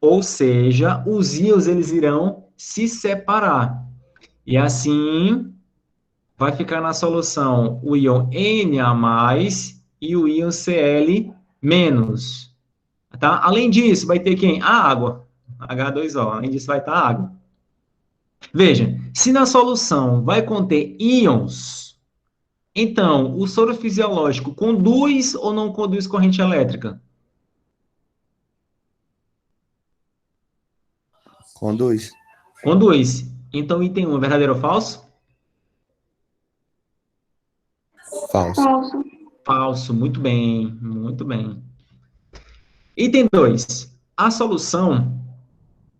ou seja, os íons eles irão se separar. E assim vai ficar na solução o íon Na+, e o íon Cl-. Tá? Além disso, vai ter quem? A água. H2O. Além disso, vai estar a água. Veja, se na solução vai conter íons, então, o soro fisiológico conduz ou não conduz corrente elétrica? Conduz. Conduz. Então, item 1, verdadeiro ou falso? Falso. Falso. Falso, muito bem, muito bem. Item 2, a solução,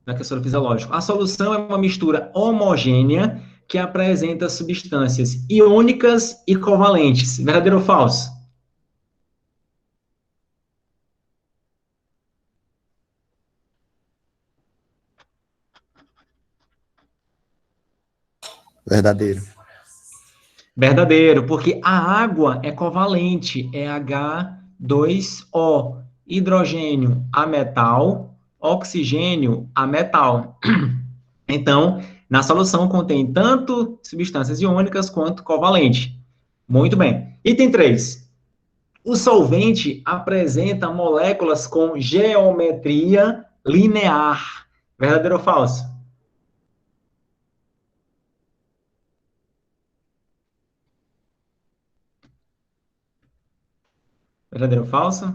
da questão fisiológica, a solução é uma mistura homogênea que apresenta substâncias iônicas e covalentes. Verdadeiro ou falso? Verdadeiro. Verdadeiro, porque a água é covalente, é H2O. Hidrogênio a metal, oxigênio a metal. Então, na solução contém tanto substâncias iônicas quanto covalente. Muito bem. Item 3. O solvente apresenta moléculas com geometria linear. Verdadeiro ou falso? Verdadeiro ou falso?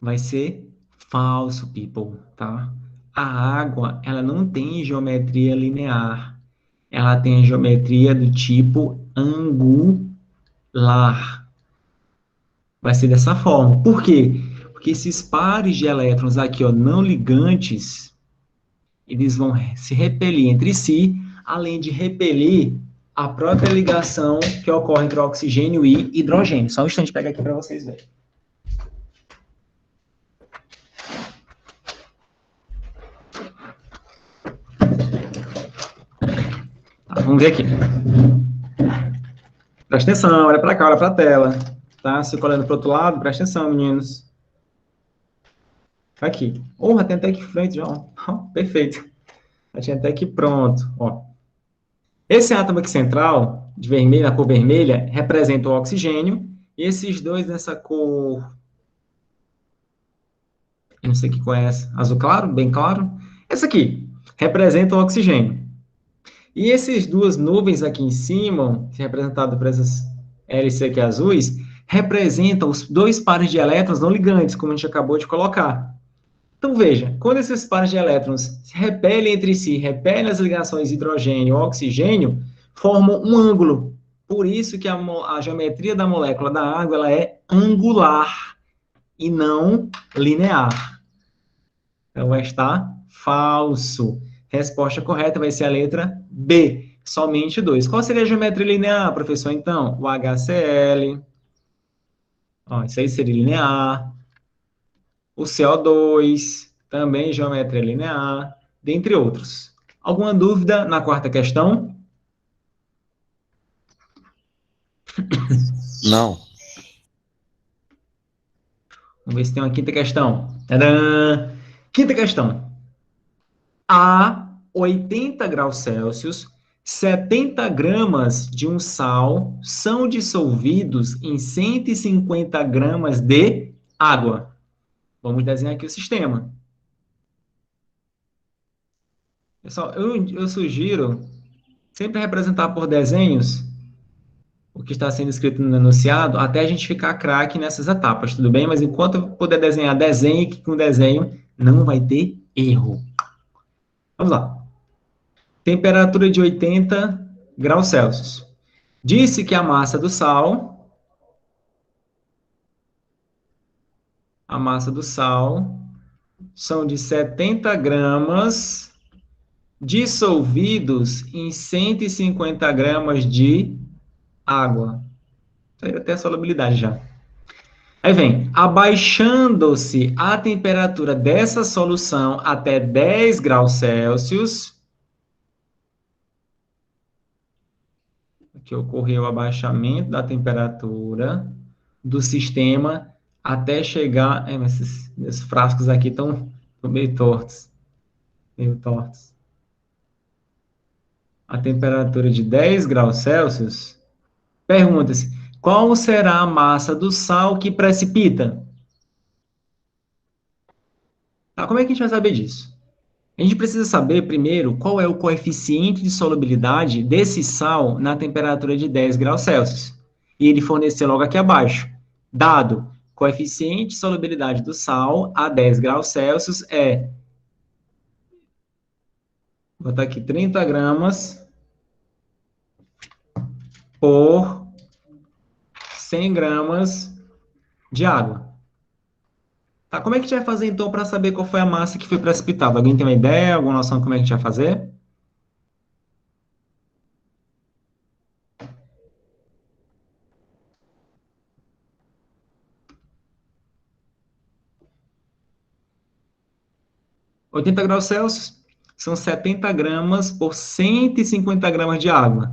Vai ser falso, people, tá? A água, ela não tem geometria linear. Ela tem a geometria do tipo angular. Vai ser dessa forma. Por quê? Porque esses pares de elétrons aqui, ó, não ligantes, eles vão se repelir entre si, além de repelir a própria ligação que ocorre entre oxigênio e hidrogênio. Só um instante, pega aqui para vocês verem. Tá, vamos ver aqui. Presta atenção, olha para cá, olha para a tela. Tá? Se olhando para o outro lado, presta atenção, meninos. Aqui. Honra, tem até aqui frente já. Ó. Perfeito. Já tinha até aqui pronto. Ó. Esse átomo aqui central, de vermelho, na cor vermelha, representa o oxigênio. E esses dois nessa cor, eu não sei que cor é essa, azul claro, bem claro. Essa aqui representa o oxigênio. E essas duas nuvens aqui em cima, representadas por essas hélices aqui azuis, representam os dois pares de elétrons não ligantes, como a gente acabou de colocar. Então, veja, quando esses pares de elétrons se repelem entre si, repelem as ligações hidrogênio e oxigênio, formam um ângulo. Por isso que a geometria da molécula da água ela é angular e não linear. Então, vai estar falso. Resposta correta vai ser a letra B, somente 2. Qual seria a geometria linear, professor, então? O HCl. Ó, isso aí seria linear. O CO2, também geometria linear, dentre outros. Alguma dúvida na quarta questão? Não. Vamos ver se tem uma quinta questão. Tadã! Quinta questão. A 80 graus Celsius, 70 gramas de um sal são dissolvidos em 150 gramas de água. Vamos desenhar aqui o sistema. Pessoal, eu sugiro sempre representar por desenhos o que está sendo escrito no enunciado, até a gente ficar craque nessas etapas, tudo bem? Mas enquanto eu puder desenhar, desenhe, que com desenho não vai ter erro. Vamos lá. Temperatura de 80 graus Celsius. Disse que a massa do sal são de 70 gramas dissolvidos em 150 gramas de água. Saiu até a solubilidade já. Aí vem, abaixando-se a temperatura dessa solução até 10 graus Celsius, que ocorreu o abaixamento da temperatura do sistema até chegar... esses frascos aqui estão meio tortos. Meio tortos. A temperatura de 10 graus Celsius, pergunta-se, qual será a massa do sal que precipita? Tá, como é que a gente vai saber disso? A gente precisa saber, primeiro, qual é o coeficiente de solubilidade desse sal na temperatura de 10 graus Celsius. E ele forneceu logo aqui abaixo. Dado, coeficiente de solubilidade do sal a 10 graus Celsius é, vou botar aqui 30 gramas por 100 gramas de água. Tá, como é que a gente vai fazer, então, para saber qual foi a massa que foi precipitada? Alguém tem uma ideia, alguma noção de como é que a gente vai fazer? 80 graus Celsius são 70 gramas por 150 gramas de água.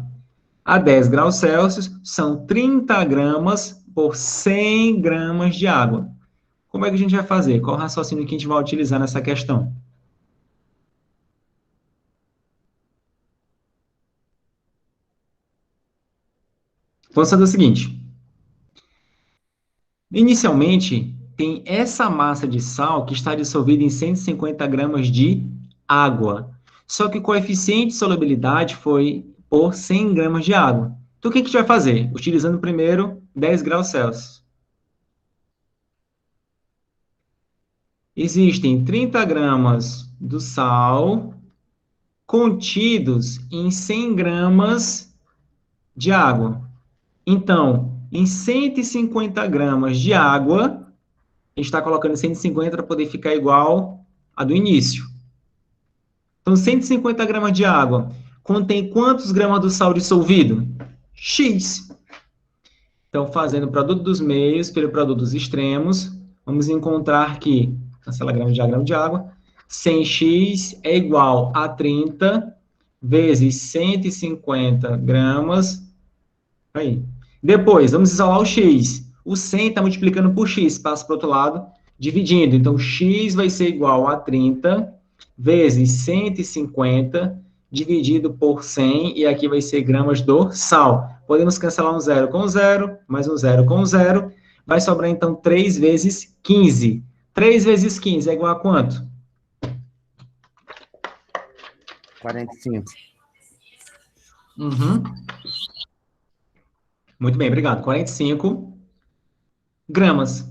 A 10 graus Celsius são 30 gramas por 100 gramas de água. Como é que a gente vai fazer? Qual o raciocínio que a gente vai utilizar nessa questão? Vamos fazer o seguinte. Inicialmente, tem essa massa de sal que está dissolvida em 150 gramas de água. Só que o coeficiente de solubilidade foi por 100 gramas de água. Então, o que a gente vai fazer? Utilizando primeiro 10 graus Celsius. Existem 30 gramas do sal contidos em 100 gramas de água. Então, em 150 gramas de água, a gente está colocando 150 para poder ficar igual a do início. Então, 150 gramas de água contém quantos gramas do sal dissolvido? X. Então, fazendo o produto dos meios pelo produto dos extremos, vamos encontrar que, cancela grama de água, 100x é igual a 30 vezes 150 gramas. Aí. Depois, vamos isolar o x. O 100 está multiplicando por x, passa para o outro lado, dividindo. Então, x vai ser igual a 30 vezes 150 dividido por 100, e aqui vai ser gramas do sal. Podemos cancelar um zero com zero, mais um zero com zero. Vai sobrar, então, 3 vezes 15. 3 vezes 15 é igual a quanto? 45. Uhum. Muito bem, obrigado. 45 gramas. O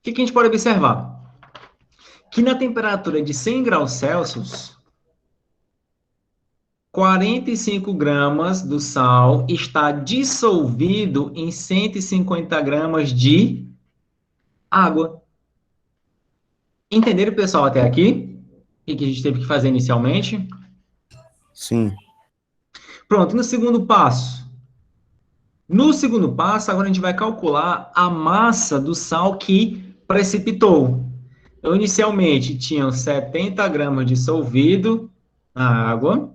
que a gente pode observar? Que na temperatura de 100 graus Celsius, 45 gramas do sal está dissolvido em 150 gramas de água. Entenderam, pessoal, até aqui? O que a gente teve que fazer inicialmente? Sim. Pronto, no segundo passo. No segundo passo, agora a gente vai calcular a massa do sal que precipitou. Então, inicialmente, tinham 70 gramas dissolvido na água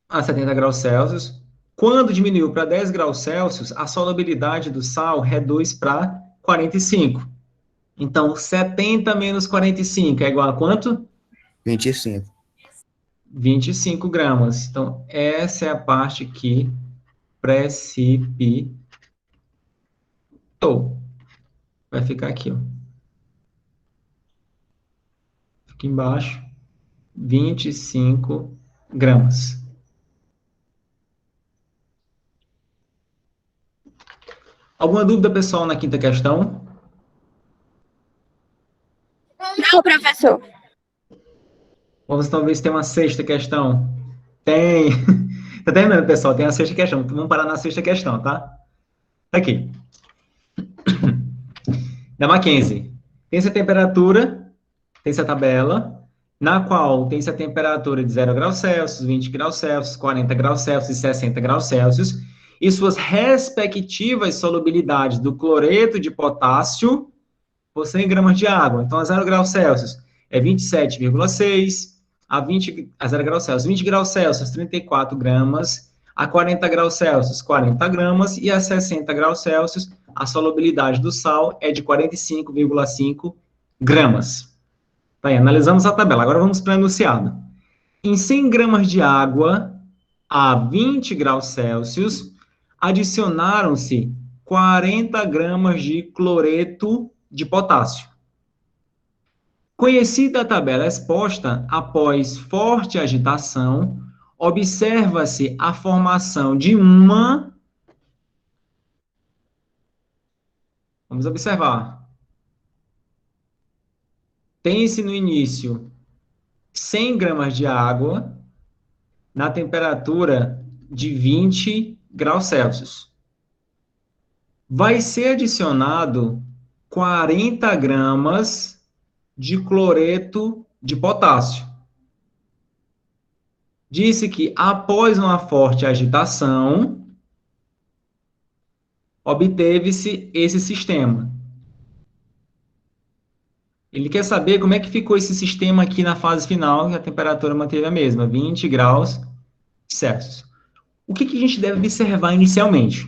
a 70 graus Celsius. Quando diminuiu para 10 graus Celsius, a solubilidade do sal reduz para 45. Então, 70 menos 45 é igual a quanto? 25. 25 gramas. Então, essa é a parte que precipitou. Vai ficar aqui, ó. Fica embaixo. 25 gramas. Alguma dúvida, pessoal, na quinta questão? Não, professor. Vamos talvez ter uma sexta questão. Tem. Tá terminando, pessoal. Tem a sexta questão. Vamos parar na sexta questão, tá? Tá aqui. Da Mackenzie. Tem essa temperatura, tem essa tabela, na qual tem essa temperatura de 0 graus Celsius, 20 graus Celsius, 40 graus Celsius e 60 graus Celsius, e suas respectivas solubilidades do cloreto de potássio por 100 gramas de água. Então, a 0 graus Celsius é 27,6, a 0 graus Celsius, 20 graus Celsius, 34 gramas, a 40 graus Celsius, 40 gramas, e a 60 graus Celsius, a solubilidade do sal é de 45,5 gramas. Tá aí, analisamos a tabela. Agora vamos para o enunciado. Em 100 gramas de água a 20 graus Celsius, adicionaram-se 40 gramas de cloreto de potássio. Conhecida a tabela exposta, após forte agitação, observa-se a formação de uma... Vamos observar. Tem-se no início 100 gramas de água na temperatura de 20 graus Celsius. Vai ser adicionado 40 gramas de cloreto de potássio. Disse que, após uma forte agitação, obteve-se esse sistema. Ele quer saber como é que ficou esse sistema aqui na fase final, que a temperatura manteve a mesma, 20 graus Celsius. O que que a gente deve observar inicialmente?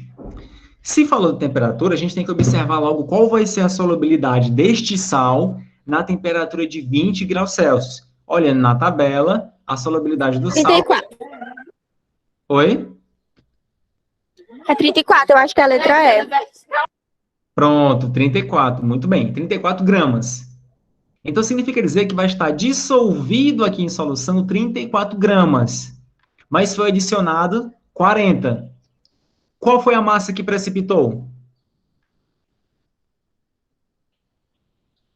Se falou de temperatura, a gente tem que observar logo qual vai ser a solubilidade deste sal na temperatura de 20 graus Celsius. Olhando na tabela, a solubilidade do sal... 34. Oi? É 34, eu acho que é a letra E. Pronto, 34. Muito bem, 34 gramas. Então, significa dizer que vai estar dissolvido aqui em solução 34 gramas. Mas foi adicionado 40. Qual foi a massa que precipitou?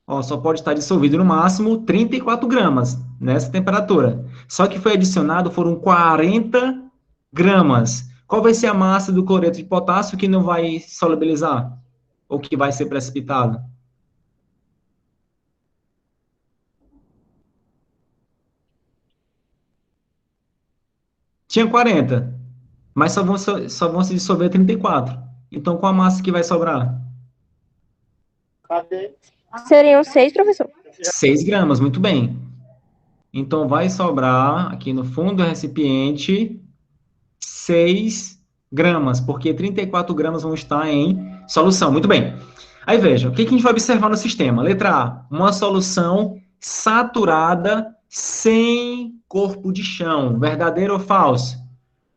Ó, só pode estar dissolvido no máximo 34 gramas nessa temperatura. Só que foi adicionado, foram 40 gramas. Qual vai ser a massa do cloreto de potássio que não vai solubilizar? Ou que vai ser precipitado? Tinha 40, mas só vão se dissolver 34. Então, qual a massa que vai sobrar? Seriam 6, professor? 6 gramas, muito bem. Então, vai sobrar aqui no fundo do recipiente 6 gramas, porque 34 gramas vão estar em solução. Muito bem. Aí, veja, o que que a gente vai observar no sistema? Letra A, uma solução saturada sem corpo de chão. Verdadeiro ou falso?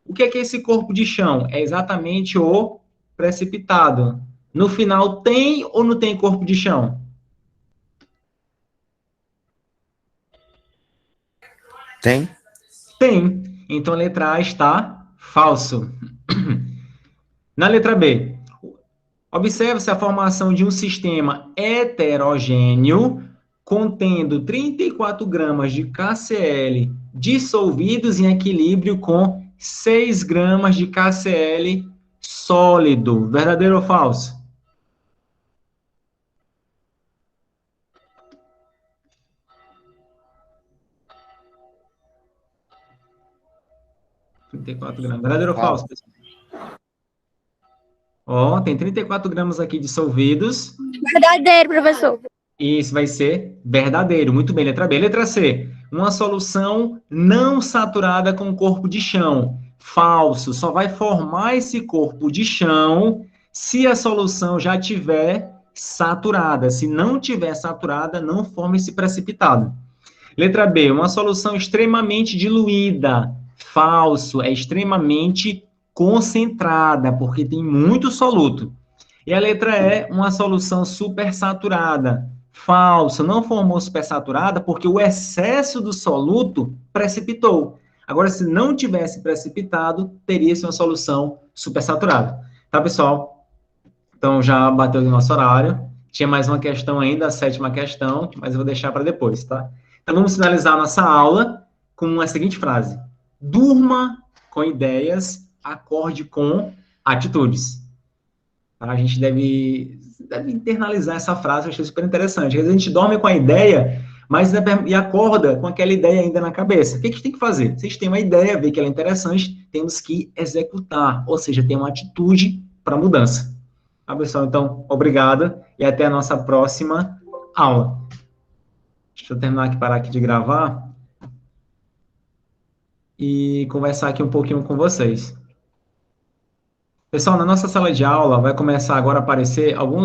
O que é esse corpo de chão? É exatamente o precipitado. No final, tem ou não tem corpo de chão? Tem? Tem. Então, a letra A está falso. Na letra B, observe-se a formação de um sistema heterogêneo contendo 34 gramas de KCl dissolvidos em equilíbrio com 6 gramas de KCl sólido. Verdadeiro ou falso? gramas. Verdadeiro ou falso? Ó, tem 34 gramas aqui dissolvidos. Verdadeiro, professor. Isso vai ser verdadeiro. Muito bem, letra B. Letra C. Uma solução não saturada com corpo de chão. Falso. Só vai formar esse corpo de chão se a solução já tiver saturada. Se não tiver saturada, não forma esse precipitado. Letra B. Uma solução extremamente diluída. Falso. É extremamente concentrada, porque tem muito soluto. E a letra E, uma solução supersaturada. Falso, não formou supersaturada porque o excesso do soluto precipitou. Agora, se não tivesse precipitado, teria-se uma solução supersaturada. Tá, pessoal? Então, já bateu o nosso horário. Tinha mais uma questão ainda, a 7ª questão, mas eu vou deixar para depois, tá? Então, vamos finalizar a nossa aula com a seguinte frase. Durma com ideias, acorde com atitudes. A gente deve internalizar essa frase, eu achei super interessante. Às vezes a gente dorme com a ideia, mas e acorda com aquela ideia ainda na cabeça. O que a gente tem que fazer? Se a gente tem uma ideia, vê que ela é interessante, temos que executar, ou seja, ter uma atitude para mudança. Tá, pessoal? Então, obrigado e até a nossa próxima aula. Deixa eu terminar aqui, parar aqui de gravar e conversar aqui um pouquinho com vocês. Pessoal, na nossa sala de aula vai começar agora a aparecer alguns